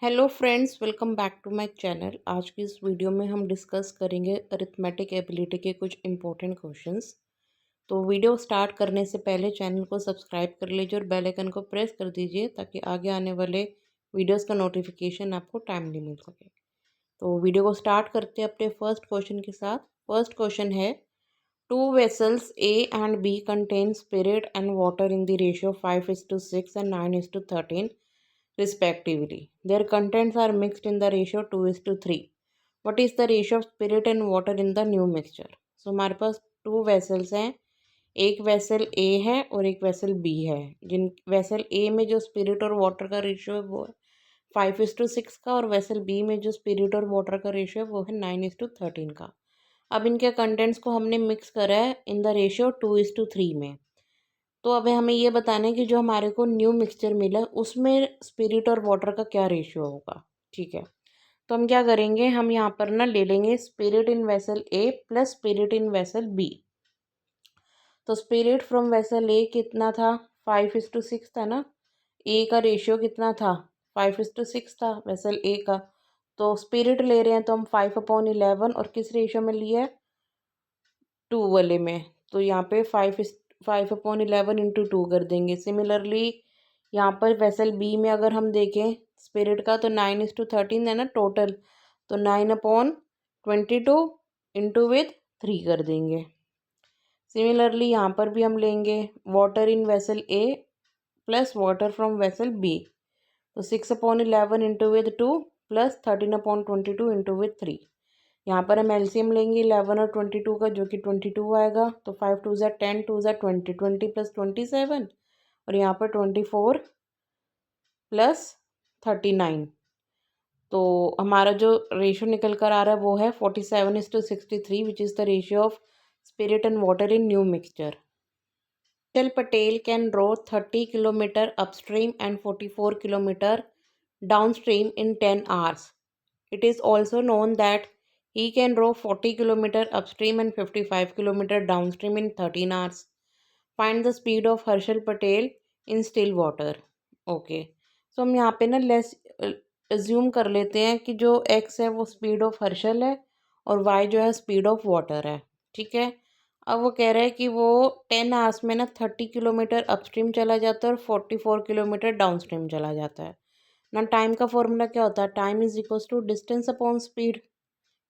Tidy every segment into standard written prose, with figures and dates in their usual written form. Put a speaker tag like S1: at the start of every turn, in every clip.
S1: Hello friends, welcome back to my channel. आज की इस वीडियो में हम डिस्कस करेंगे अरिथमेटिक एबिलिटी के कुछ इंपॉर्टेंट क्वेश्चंस। तो वीडियो स्टार्ट करने से पहले चैनल को सब्सक्राइब कर लीजिए और बेल आइकन को प्रेस कर दीजिए ताकि आगे आने वाले वीडियोस का नोटिफिकेशन आपको टाइमली मिल सके। तो वीडियो को स्टार्ट करते हैं अपने फर्स्ट क्वेश्चन के साथ। फर्स्ट क्वेश्चन है, two vessels A and B contain spirit and water in the ratio 5:6 and 9:13 respectively. Their contents are mixed in the ratio 2:3. What is the ratio of spirit and water in the new mixture? So हमारे पास to vessels हैं, एक vessel A है और एक vessel B है। जिन vessel A में जो spirit और वाटर का रेशियो है वो है 5:6 का, और वेसल बी में जो स्पिरिट और वाटर का रेशियो है वो है 9:13 का। अब इनके कंटेंट्स को हमने मिक्स करा है इन द रेशियो 2:3 में। तो अब हमें ये बताना है कि जो हमारे को न्यू मिक्सचर मिला उसमें स्पिरिट और वाटर का क्या रेशियो होगा। ठीक है, तो हम क्या करेंगे, हम यहाँ पर ना ले लेंगे spirit in vessel A plus spirit in vessel B. तो स्पिरिट फ्रॉम वेसल ए कितना था, 5:6 था ना। ए का रेशियो कितना था, 5:6 था वेसल ए का। तो स्पिरिट ले रहे हैं तो हम 5/11 और किस रेशियो में लिया है, 2 वाले में। तो यहाँ पे 5/11 इंटू 2 कर देंगे। सिमिलरली यहाँ पर वेसल बी में अगर हम देखें स्पिरिट का तो 9:13 है ना टोटल, तो 9/22 इंटू विथ 3 कर देंगे। सिमिलरली यहाँ पर भी हम लेंगे water in vessel A plus water from vessel B, तो 6/11 इंटू विथ 2 प्लस 13/22 इंटू विथ 3। यहाँ पर हम एलसीएम लेंगे 11 और 22 का, जो कि 22 आएगा। तो 5 2 ज़ा 10, 2 ज़ा 20, 20 प्लस 27, और यहाँ पर 24 प्लस 39। तो हमारा जो रेशियो निकल कर आ रहा है वो है 47:63, which is the ratio of spirit and water in new mixture. Chal Patel can row 30 kilometer upstream and 44 kilometer downstream in 10 hours. It is also known that he can row 40 kilometer upstream and 55 kilometer downstream in 13 hours. Find the speed of Harshal Patel in still water. Okay. So हम यहाँ पे ना less assume कर लेते हैं कि जो x है वो स्पीड ऑफ हर्षल है और y जो है स्पीड ऑफ वाटर है। ठीक है, अब वो कह रहा है कि वो 10 आवर्स में ना 30 किलोमीटर अपस्ट्रीम चला जाता है और 44 किलोमीटर डाउनस्ट्रीम चला जाता है ना। टाइम का फॉर्मूला क्या होता है, time is equals to distance upon speed.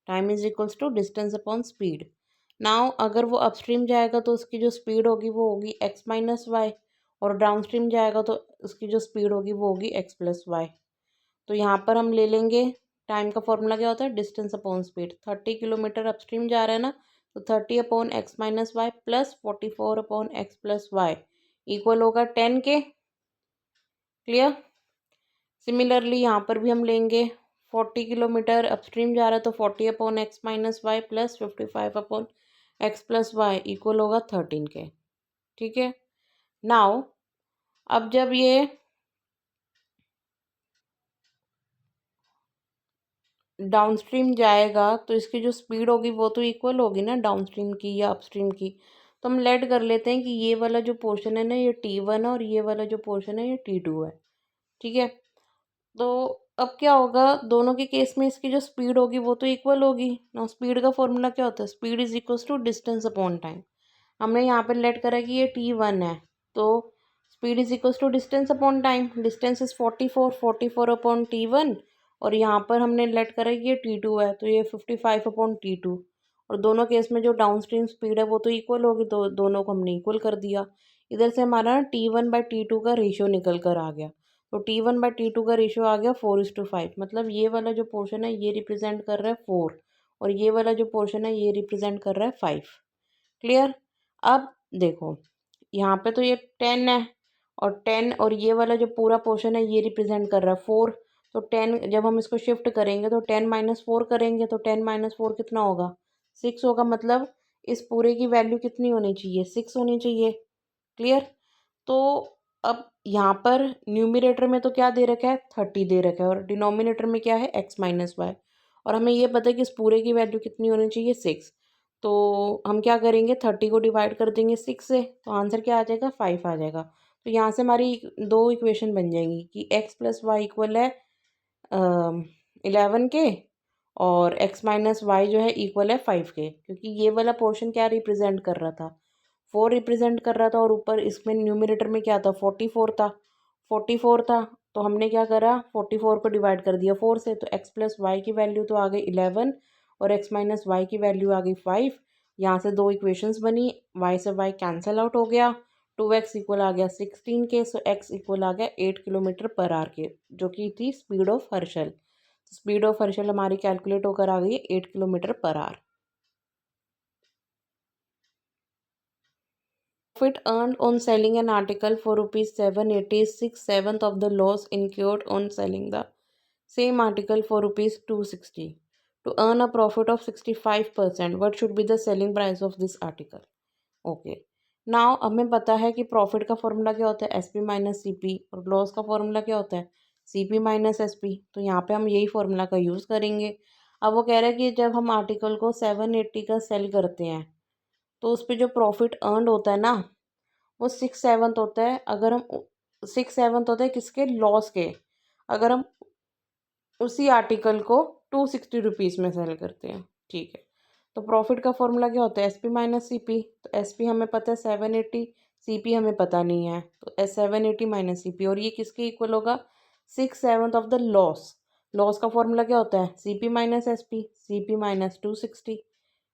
S1: Time is equals to distance upon speed. Now अगर वो अपस्ट्रीम जाएगा तो उसकी जो स्पीड होगी वो होगी एक्स माइनस वाई, और डाउनस्ट्रीम जाएगा तो उसकी जो स्पीड होगी वो होगी एक्स प्लस वाई। तो यहाँ पर हम ले लेंगे टाइम का फॉर्मूला क्या होता है, distance upon speed. 30 kilometre upstream जा रहा है ना, तो 30/x-y प्लस 44/x+y इक्वल होगा 10 के। क्लियर। सिमिलरली यहाँ पर भी हम लेंगे 40 किलोमीटर अपस्ट्रीम जा रहा है तो 40/x-y प्लस 55/x+y इक्वल होगा 13 के। ठीक है, नाउ अब जब ये डाउनस्ट्रीम जाएगा तो इसकी जो स्पीड होगी वो तो इक्वल होगी ना डाउनस्ट्रीम की या अपस्ट्रीम की। तो हम लेट कर लेते हैं कि ये वाला जो पोर्शन है ना ये T1 है और ये वाला जो पोर्शन है ये T2 है। ठीक है, तो अब क्या होगा, दोनों के केस में इसकी जो स्पीड होगी वो तो इक्वल होगी ना। स्पीड का फॉर्मूला क्या होता है, speed is equals to distance upon time. हमने यहाँ पर लेट करा कि ये T1 है, तो speed is equals to distance upon time. Distance is 44/T1, और यहाँ पर हमने लेट करा कि ये T2 है, तो ये 55/T2। और दोनों केस में जो डाउन स्ट्रीम स्पीड है वो तो इक्वल होगी, तो दोनों को हमने इक्वल कर दिया। इधर से हमारा T1/T2 का रेशियो निकल कर आ गया। तो T1/T2 का रेशियो आ गया 4:5। मतलब ये वाला जो पोर्शन है ये रिप्रेजेंट कर रहा है 4, और ये वाला जो पोर्शन है ये रिप्रेजेंट कर रहा है 5। क्लियर। अब देखो यहाँ पे तो ये 10 है, और 10 और ये वाला जो पूरा पोर्शन है ये रिप्रेजेंट कर रहा है 4। तो 10 जब हम इसको शिफ्ट करेंगे तो 10-4 करेंगे तो 10-4 कितना होगा, 6 होगा। मतलब इस पूरे की वैल्यू कितनी होनी चाहिए, 6 होनी चाहिए। क्लियर। तो अब यहाँ पर न्यूमिरेटर में तो क्या दे रखा है, 30 दे रखा है, और डिनोमिनेटर में क्या है, x-y। और हमें ये पता है कि इस पूरे की वैल्यू कितनी होनी चाहिए, 6। तो हम क्या करेंगे, 30 को डिवाइड कर देंगे 6 से, तो आंसर क्या आ जाएगा, 5 आ जाएगा। तो यहाँ से हमारी दो इक्वेशन बन जाएंगी कि x प्लस वाई इक्वल है 11 के, और x माइनस वाई जो है इक्वल है 5 के, क्योंकि ये वाला पोर्शन क्या रिप्रेजेंट कर रहा था, 4 रिप्रेजेंट कर रहा था, और ऊपर इसमें न्यूमरेटर में क्या था, 44 था, 44 था। तो हमने क्या करा, 44 को डिवाइड कर दिया 4 से, तो x प्लस वाई की वैल्यू तो आ गई 11, और x माइनस वाई की वैल्यू आ गई 5। यहाँ से दो इक्वेशंस बनी, y से y कैंसिल आउट हो गया, 2x इक्वल आ गया 16 के, सो x इक्वल आ गया 8 किलोमीटर पर आवर के, जो कि थी speed of Harshal. Speed of Harshal हमारी कैलकुलेट होकर आ गई 8 kilometre per our. Profit earned on selling an article for rupees 780 is 6/7 of the loss incurred on selling the same article for rupees 260. To earn a profit of 65%, what should be the selling price of this article? Okay, now हमें पता है कि profit का formula क्या होता है, S P minus C P, और loss का फॉर्मूला क्या होता है, C P minus S P. तो यहाँ पे हम यही फॉर्मूला का यूज़ करेंगे। अब वो कह रहा है कि जब हम आर्टिकल को 780 का सेल करते हैं, तो उस पर जो प्रॉफिट अर्न होता है ना, वो 6/7 होता है। अगर हम 6/7 होता है किसके, लॉस के, अगर हम उसी आर्टिकल को 260 रुपीज़ में सेल करते हैं। ठीक है, तो प्रॉफिट का फॉर्मूला क्या होता है, S P minus C P. तो एस पी हमें पता है 780, सी पी हमें पता नहीं है, तो एस 780 माइनस सी पी, और ये किसके इक्वल होगा, 6/7 ऑफ द लॉस। लॉस का फॉर्मूला क्या होता है, C P minus S P, C P minus 260,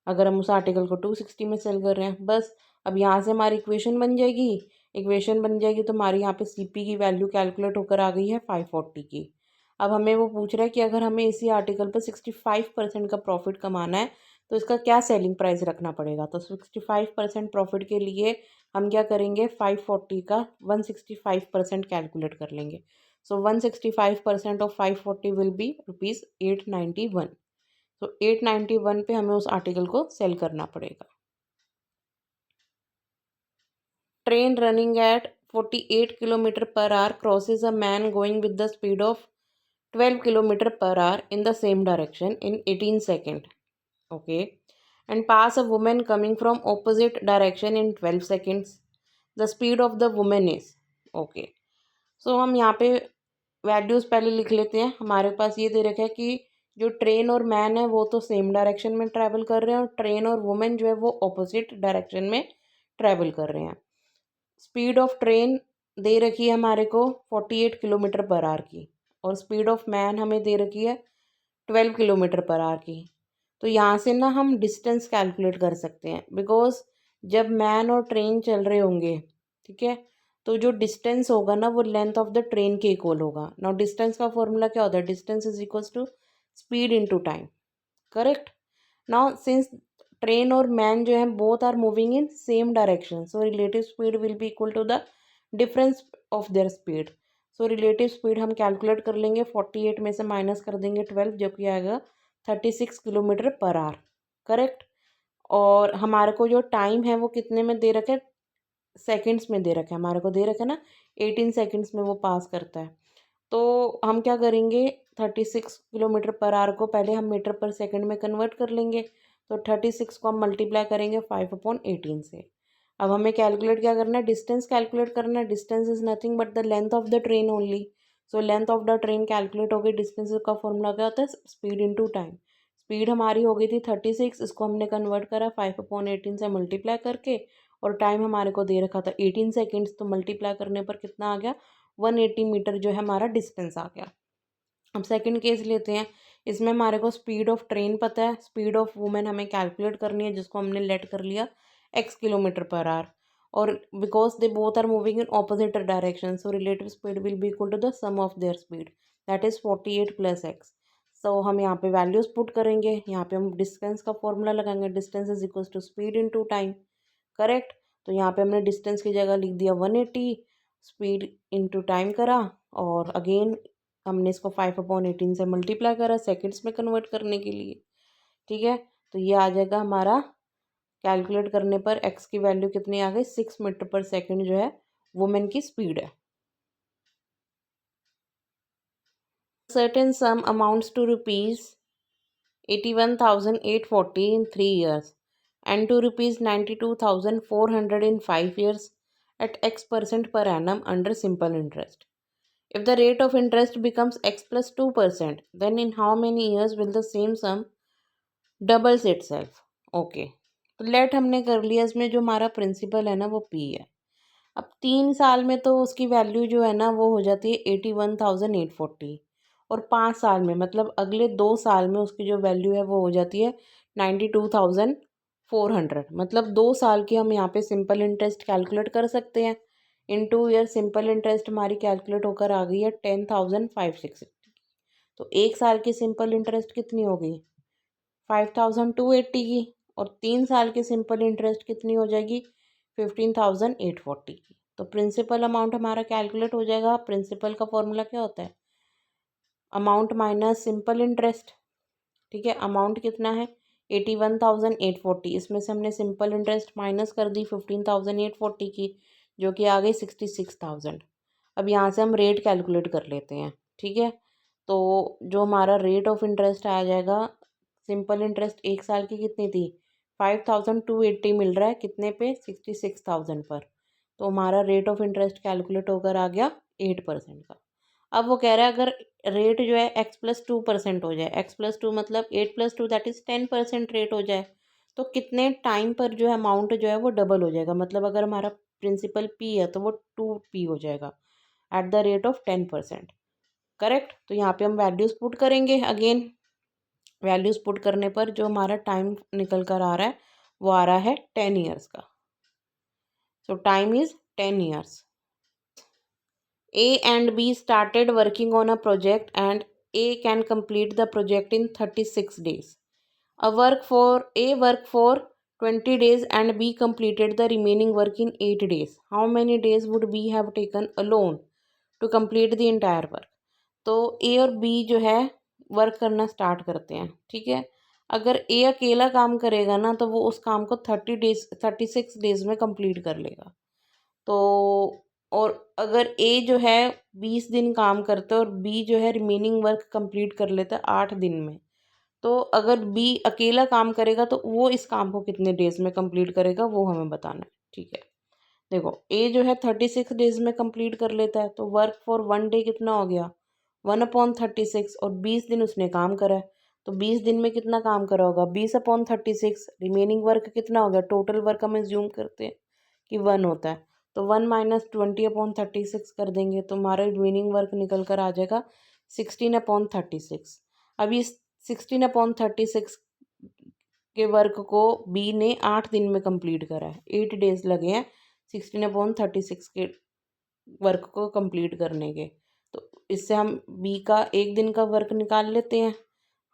S1: अगर हम उस आर्टिकल को 260 में सेल कर रहे हैं। बस अब यहाँ से हमारी इक्वेशन बन जाएगी, इक्वेशन बन जाएगी तो हमारी यहाँ पे सी पी की वैल्यू कैलकुलेट होकर आ गई है 540 की। अब हमें वो पूछ रहा है कि अगर हमें इसी आर्टिकल पर 65% का प्रॉफिट कमाना है, तो इसका क्या सेलिंग प्राइस रखना पड़ेगा। तो 65% प्रॉफिट के लिए हम क्या करेंगे, 540 का 165% कैलकुलेट कर लेंगे। सो 165% ऑफ 540 विल बी ₹891। तो 891 पे हमें उस आर्टिकल को सेल करना पड़ेगा। Train running at 48 kilometre per our crosses a man going with the speed of 12 kilometer per hour in the same direction in 18 seconds. Okay, and pass a woman coming from opposite direction in 12 seconds. The speed of the woman is, okay, so हम यहाँ पे values पहले लिख लेते हैं। हमारे पास ये दे रखा है कि जो ट्रेन और मैन है वो तो सेम डायरेक्शन में ट्रैवल कर रहे हैं, और ट्रेन और वुमेन जो है वो ऑपोजिट डायरेक्शन में ट्रैवल कर रहे हैं। स्पीड ऑफ ट्रेन दे रखी है हमारे को 48 किलोमीटर पर आवर की, और स्पीड ऑफ मैन हमें दे रखी है 12 किलोमीटर पर आवर की। तो यहाँ से ना हम डिस्टेंस कैलकुलेट कर सकते हैं, बिकॉज जब मैन और ट्रेन चल रहे होंगे, ठीक है, तो जो डिस्टेंस होगा ना वो लेंथ ऑफ द ट्रेन के इक्वल होगा। नाउ डिस्टेंस का फॉर्मूला क्या होता है, distance is equals to speed into time, correct. Now since train और मैन जो है both are moving in same direction, so relative speed will be equal to the difference of their speed. So relative speed हम calculate कर लेंगे, 48 में से minus कर देंगे 12, जो कि आएगा 36 किलोमीटर पर आवर, करेक्ट। और हमारे को जो टाइम है वो कितने में दे रखा है, सेकंड्स में दे रखा है, हमारे को दे रखा है ना 18 सेकंड्स में वो पास करता है। तो हम क्या करेंगे, 36 किलोमीटर पर आवर को पहले हम मीटर पर सेकंड में कन्वर्ट कर लेंगे। तो 36 को हम मल्टीप्लाई करेंगे 5/18 से। अब हमें कैलकुलेट क्या करना है, डिस्टेंस कैलकुलेट करना है। Distance is nothing but the length of the train only. So length of the train calculate हो गई, डिस्टेंस का फॉर्मूला क्या होता है, स्पीड इंटू टाइम। स्पीड हमारी हो गई थी 36, इसको हमने कन्वर्ट करा 5/18 से मल्टीप्लाई करके, और टाइम हमारे को दे रखा था 18 सेकेंड्स, तो मल्टीप्लाई करने पर कितना आ गया, 180 मीटर जो है हमारा डिस्टेंस आ गया। अब सेकंड केस लेते हैं। इसमें हमारे को स्पीड ऑफ ट्रेन पता है, स्पीड ऑफ वुमेन हमें कैलकुलेट करनी है, जिसको हमने लेट कर लिया x किलोमीटर पर आवर, और because they both are moving in opposite direction, so relative speed will be equal to the sum of their speed, that is 48 plus x। सो हम यहाँ पे वैल्यूज पुट करेंगे, यहाँ पे हम डिस्टेंस का फॉर्मूला लगाएंगे, distance is equal to speed into time, correct. तो यहाँ पे हमने डिस्टेंस की जगह लिख दिया 180, स्पीड इनटू टाइम करा, और अगेन हमने इसको 5/18 से मल्टीप्लाई करा सेकंड्स में कन्वर्ट करने के लिए, ठीक है। तो ये आ जाएगा हमारा, कैलकुलेट करने पर एक्स की वैल्यू कितनी आ गई, 6 मीटर पर सेकंड जो है वुमेन की स्पीड है। Certain sum amounts to ₹81,840 in 3 years and to ₹92,400 in 5 years at X% per annum under simple interest. If the rate of interest becomes x plus 2%, then in how many years will the same sum doubles itself? Okay, तो late हमने कर लिया, इसमें जो हमारा principal है ना वो p है। अब 3 साल में तो उसकी वैल्यू जो है ना वो हो जाती है 81,840, और 5 साल में मतलब अगले 2 साल में उसकी जो वैल्यू है वो हो जाती है 92,400। मतलब 2 साल की हम यहाँ पे सिंपल इंटरेस्ट कैलकुलेट कर सकते हैं। इन 2 ईयर सिंपल इंटरेस्ट हमारी कैलकुलेट होकर आ गई है 10,560। तो 1 साल की सिंपल इंटरेस्ट कितनी हो गई? 5,280 की। और 3 साल की सिंपल इंटरेस्ट कितनी हो जाएगी? 15,840 की। तो प्रिंसिपल अमाउंट हमारा कैलकुलेट हो जाएगा। प्रिंसिपल का फॉर्मूला क्या होता है? Amount minus simple interest. ठीक है, अमाउंट कितना है? 81,840। इसमें से हमने सिंपल इंटरेस्ट माइनस कर दी 15,840 की, जो कि आ गई 66,000। अब यहाँ से हम रेट कैलकुलेट कर लेते हैं। ठीक है, तो जो हमारा रेट ऑफ इंटरेस्ट आ जाएगा, सिंपल इंटरेस्ट 1 साल की कितनी थी? 5,280 मिल रहा है कितने पे? 66,000 पर। तो हमारा रेट ऑफ इंटरेस्ट कैलकुलेट होकर आ गया 8% का। अब वो कह रहा है अगर रेट जो है x+2% हो जाए, x+2 मतलब 8+2 दैट इज़ 10% रेट हो जाए, तो कितने टाइम पर जो है अमाउंट जो है वो डबल हो जाएगा? मतलब अगर हमारा प्रिंसिपल p है तो वो 2p हो जाएगा at the rate of 10%। Correct. तो यहाँ पे हम वैल्यूज़ पुट करेंगे। अगेन वैल्यूज़ पुट करने पर जो हमारा टाइम निकल कर आ रहा है वो आ रहा है 10 ईयर्स का। सो time is 10 years. A and B started working on a project and A can complete the project in 36 days. A worked for 20 days and B completed the remaining work in 8 days. How many days would B have taken alone to complete the entire work? तो ए और B जो है work करना start करते हैं। ठीक है, अगर ए अकेला काम करेगा ना तो वो उस काम को 36 डेज में कंप्लीट कर लेगा। तो और अगर ए जो है 20 दिन काम करता है और बी जो है रिमेनिंग वर्क कंप्लीट कर लेता है 8 दिन में, तो अगर बी अकेला काम करेगा तो वो इस काम को कितने डेज में कंप्लीट करेगा वो हमें बताना है। ठीक है, देखो ए जो है 36 डेज में कंप्लीट कर लेता है, तो वर्क फॉर 1 डे कितना हो गया? 1/36। और 20 दिन उसने काम करा है, तो 20 दिन में कितना काम करा होगा? 20/36। रिमेनिंग वर्क कितना हो गया? टोटल वर्क हम एज्यूम करते हैं कि 1 होता है, तो 1 - 20/36 कर देंगे तो हमारा रिमेनिंग वर्क निकल कर आ जाएगा 16/36। अब इस 16/36 के वर्क को बी ने 8 दिन में कंप्लीट करा है, 8 डेज लगे हैं 16/36 के वर्क को कंप्लीट करने के। तो इससे हम बी का 1 दिन का वर्क निकाल लेते हैं।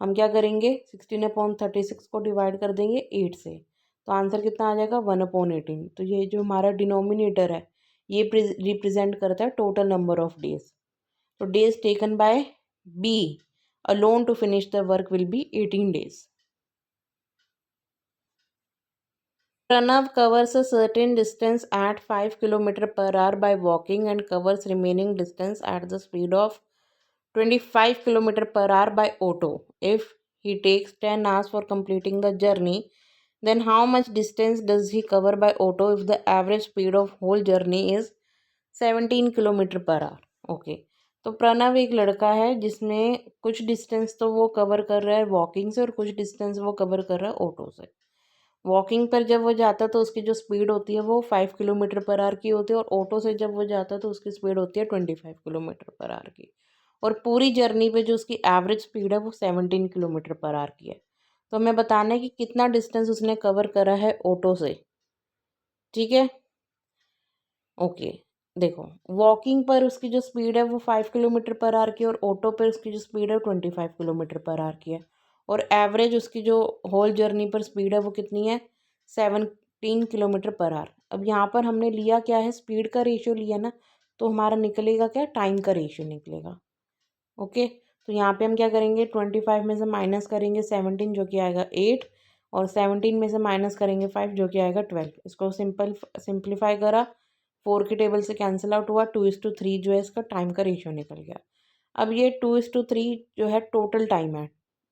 S1: हम क्या करेंगे? 16/36 को डिवाइड कर देंगे 8 से, तो आंसर कितना आ जाएगा? 1/18। तो ये जो हमारा डिनोमिनेटर है ये रिप्रेजेंट करता है टोटल नंबर ऑफ डेज। तो days taken by B alone to finish the work will be 18 days. Pranav covers a certain distance at 5 km per hour by walking and covers remaining distance at the speed of 25 km per hour by auto. If he takes 10 hours for completing the journey, then how much distance does he cover by auto if the average speed of whole journey is 17 km per hour? Okay, तो प्रणव एक लड़का है जिसने कुछ distance तो वो cover कर रहा है वॉकिंग से और कुछ डिस्टेंस वो कवर कर रहा है ऑटो से। वॉकिंग पर जब वो जाता है तो उसकी जो स्पीड होती है वो 5 km/h की होती है, और ऑटो से जब वो जाता है तो उसकी स्पीड होती है 25 km/h की। और पूरी जर्नी पे जो उसकी एवरेज स्पीड है वो 17 km/h की है। तो हमें बताना है कि कितना डिस्टेंस उसने कवर करा है ऑटो से। ठीक है, ओके, देखो वॉकिंग पर उसकी जो स्पीड है वो 5 km/h की, और ऑटो पर उसकी जो स्पीड है 25 km/h की है। और एवरेज उसकी जो होल जर्नी पर स्पीड है वो कितनी है? 17 km/h। अब यहाँ पर हमने लिया क्या है? स्पीड का रेशियो लिया ना, तो हमारा निकलेगा क्या? टाइम का रेशियो निकलेगा। ओके, तो यहाँ पे हम क्या करेंगे? 25 में से माइनस करेंगे 17 जो कि आएगा 8, और 17 में से माइनस करेंगे 5 जो कि आएगा 12। इसको सिंप्लीफाई करा, 4 की टेबल से कैंसिल आउट हुआ, 2:3 जो है इसका टाइम का रेशियो निकल गया। अब ये 2:3 जो है टोटल टाइम है।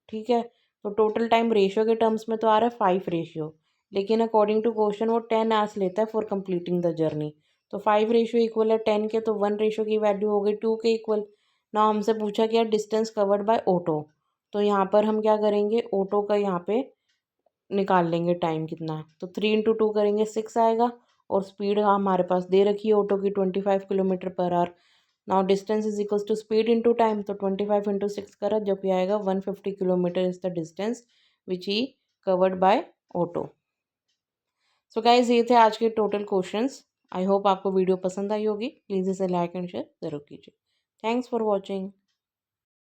S1: ठीक है, तो टोटल टाइम रेशियो के टर्म्स में तो आ रहा है 5 रेशियो, लेकिन अकॉर्डिंग टू क्वेश्चन वो 10 आवर्स लेता है फॉर कंप्लीटिंग द जर्नी। तो 5 रेशो इक्वल है 10 के, तो 1 रेशो की वैल्यू हो गई 2 के इक्वल। ना हमसे पूछा गया डिस्टेंस कवर्ड बाय ऑटो, तो यहाँ पर हम क्या करेंगे, ऑटो का यहाँ पे निकाल लेंगे टाइम कितना है। तो 3 इंटू 2 करेंगे 6 आएगा, और स्पीड हमारे पास दे रखी है ऑटो की 25 kilometre per hour. Now distance is equals to speed into time, तो 25 इंटू 6 करा, जो कि आएगा 150 kilometre is the distance which he covered by auto. So guys ये थे आज के टोटल क्वेश्चंस। आई होप आपको वीडियो पसंद आई होगी। प्लीज़ इसे लाइक एंड शेयर ज़रूर कीजिए। Thanks for watching.